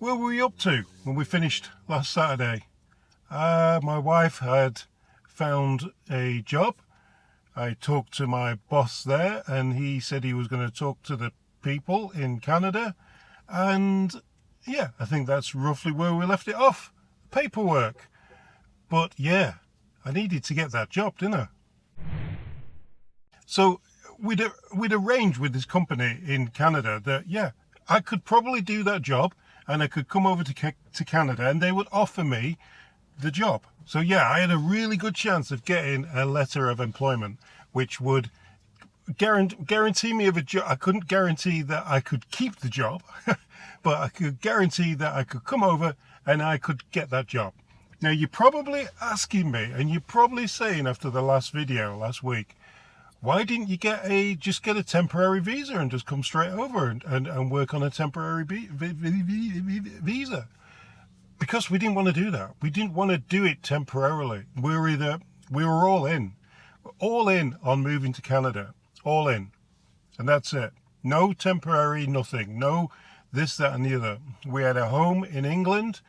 where were we up to when we finished last Saturday? My wife had found a job. I talked to my boss there and he said he was going to talk to the people in Canada. And yeah, I think that's roughly where we left it off. Paperwork. But yeah, I needed to get that job, didn't I? So we'd arranged with this company in Canada that, yeah, I could probably do that job and I could come over to Canada and they would offer me the job. So yeah, I had a really good chance of getting a letter of employment, which would guarantee me of a job. I couldn't guarantee that I could keep the job, but I could guarantee that I could come over and I could get that job. Now you're probably asking me, and you're probably saying after the last video last week, why didn't you just get a temporary visa and just come straight over and work on a temporary visa? Because we didn't want to do that. We didn't want to do it temporarily. We were all in on moving to Canada, all in, and that's it. No temporary, nothing, no this, that, and the other. We had a home in England,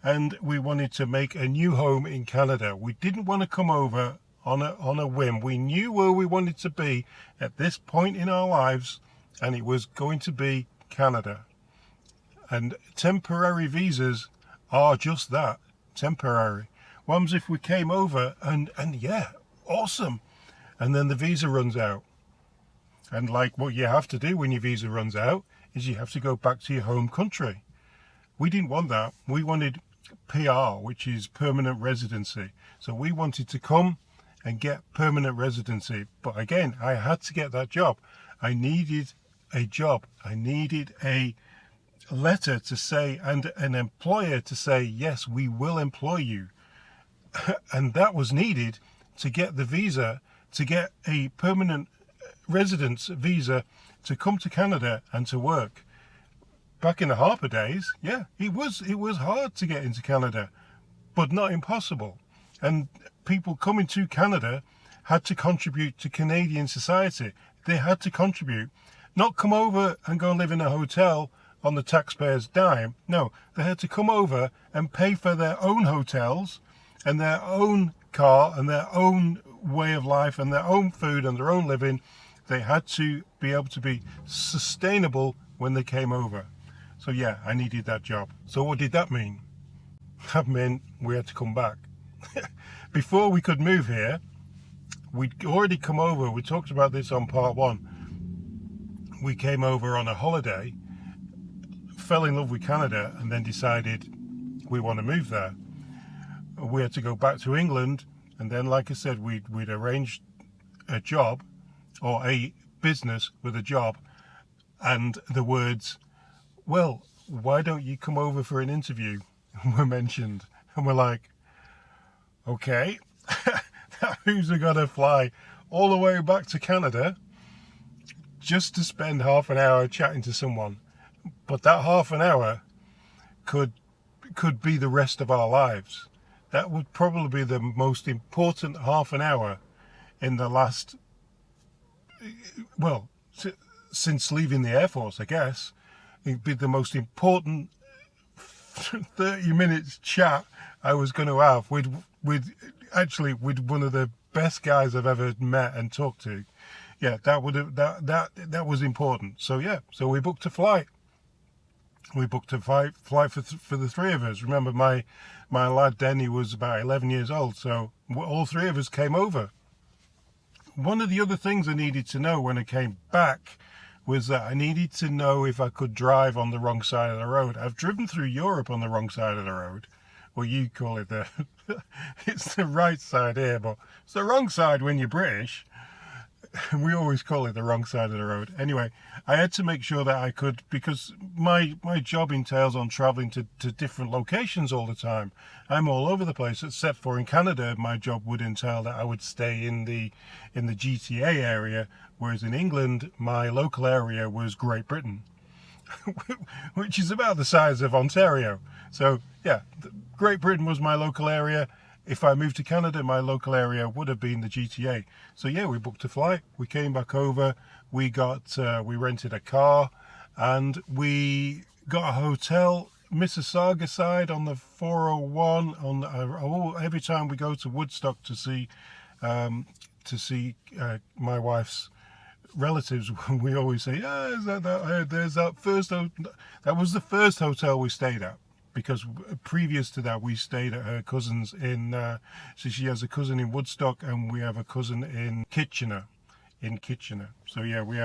and we wanted to make a new home in Canada. We didn't want to come over on a whim. We knew where we wanted to be at this point in our lives, and it was going to be Canada. And temporary visas are just that, temporary. What happens if we came over and yeah, awesome, and then the visa runs out? And like what you have to do when your visa runs out is you have to go back to your home country. We didn't want that. We wanted PR, which is permanent residency. So we wanted to come and get permanent residency. But again, I had to get that job. I needed a job. I needed a letter to say, and an employer to say, yes, we will employ you. And that was needed to get the visa, to get a permanent residence visa to come to Canada and to work. Back in the Harper days, yeah, it was hard to get into Canada, but not impossible. And people coming to Canada had to contribute to Canadian society. They had to contribute, not come over and go and live in a hotel on the taxpayer's dime. No, they had to come over and pay for their own hotels and their own car and their own way of life and their own food and their own living. They had to be able to be sustainable when they came over. So yeah, I needed that job. So what did that mean? That meant we had to come back. Before we could move here, we'd already come over. We talked about this on part one. We came over on a holiday, fell in love with Canada, and then decided we want to move there. We had to go back to England, and then, like I said, we'd arranged a job, or a business with a job, and the words, well, why don't you come over for an interview, were mentioned. And we're like, okay, who's got to fly all the way back to Canada just to spend half an hour chatting to someone? But that half an hour could be the rest of our lives. That would probably be the most important half an hour in the last, well, since leaving the Air Force, I guess. It'd be the most important 30 minutes chat I was going to have with one of the best guys I've ever met and talked to. Yeah, that was important. So yeah, so we booked a flight. We booked a flight for the three of us. Remember, my lad Denny was about 11 years old, so all three of us came over. One of the other things I needed to know when I came back was that I needed to know if I could drive on the wrong side of the road. I've driven through Europe on the wrong side of the road. Well, you call it it's the right side here, but it's the wrong side when you're British. We always call it the wrong side of the road. Anyway, I had to make sure that I could, because my job entails on traveling to different locations all the time. I'm all over the place, except for in Canada, my job would entail that I would stay in the GTA area, whereas in England, my local area was Great Britain, which is about the size of Ontario. So yeah, Great Britain was my local area. If I moved to Canada, my local area would have been the GTA. So yeah, we booked a flight. We came back over. We rented a car, and we got a hotel Mississauga side on the 401. Every time we go to Woodstock to see my wife's relatives, we always say, there's that first. That was the first hotel we stayed at, because previous to that we stayed at her cousin's in. So she has a cousin in Woodstock, and we have a cousin in Kitchener. So yeah, we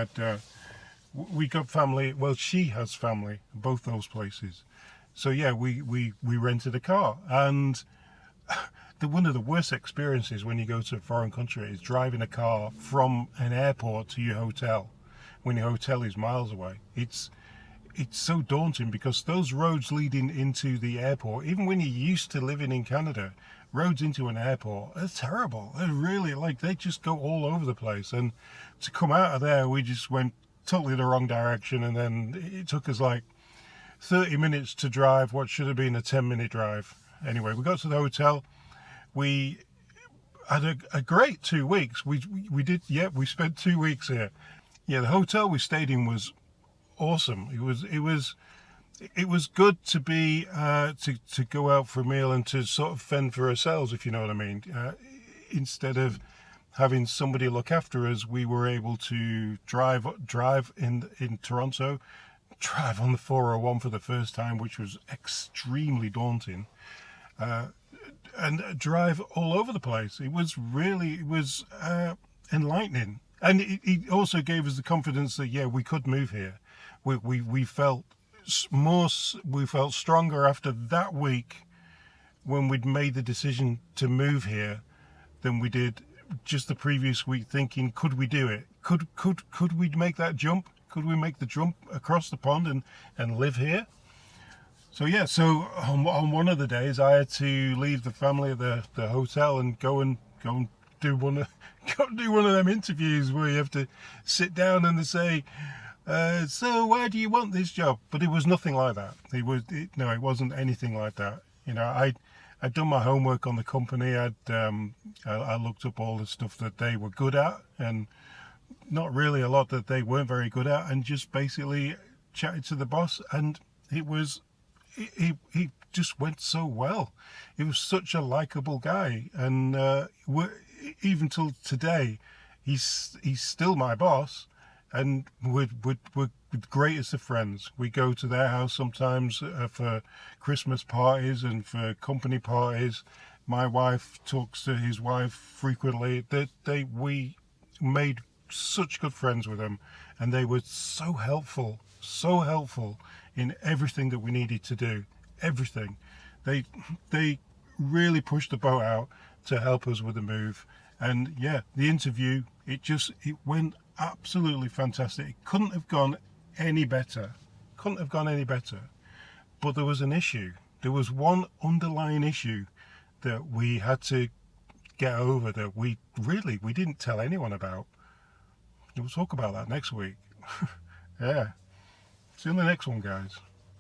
got family. Well, she has family in both those places. So yeah, we rented a car, and one of the worst experiences when you go to a foreign country is driving a car from an airport to your hotel when your hotel is miles away. It's so daunting, because those roads leading into the airport, even when you're used to living in Canada, roads into an airport are terrible. They're really, they just go all over the place. And to come out of there, we just went totally the wrong direction, and then it took us 30 minutes to drive what should have been a 10-minute drive. Anyway, we got to the hotel. We had a great 2 weeks. We spent 2 weeks here. Yeah, the hotel we stayed in was awesome. It was good to be to go out for a meal and to sort of fend for ourselves, if you know what I mean. Instead of having somebody look after us, we were able to drive in Toronto, drive on the 401 for the first time, which was extremely daunting. And drive all over the place. It was enlightening, and it also gave us the confidence that we could move here. We felt stronger after that week when we'd made the decision to move here than we did just the previous week, thinking, could we do it? Could we make that jump? Could we make the jump across the pond and live here? So yeah, on one of the days I had to leave the family at the hotel and go and do one of them interviews where you have to sit down and they say, so why do you want this job? But it was nothing like that. It wasn't anything like that. I'd done my homework on the company. I looked up all the stuff that they were good at, and not really a lot that they weren't very good at, and just basically chatted to the boss, and it was. He just went so well. He was such a likable guy, and even till today, he's still my boss, and we're the greatest of friends. We go to their house sometimes for Christmas parties and for company parties. My wife talks to his wife frequently. We made such good friends with them, and they were so helpful in everything that we needed to do. Everything. They really pushed the boat out to help us with the move. And yeah, the interview, it went absolutely fantastic. It couldn't have gone any better. But there was an issue. There was one underlying issue that we had to get over, that we didn't tell anyone about. We'll talk about that next week. Yeah. See you in the next one, guys.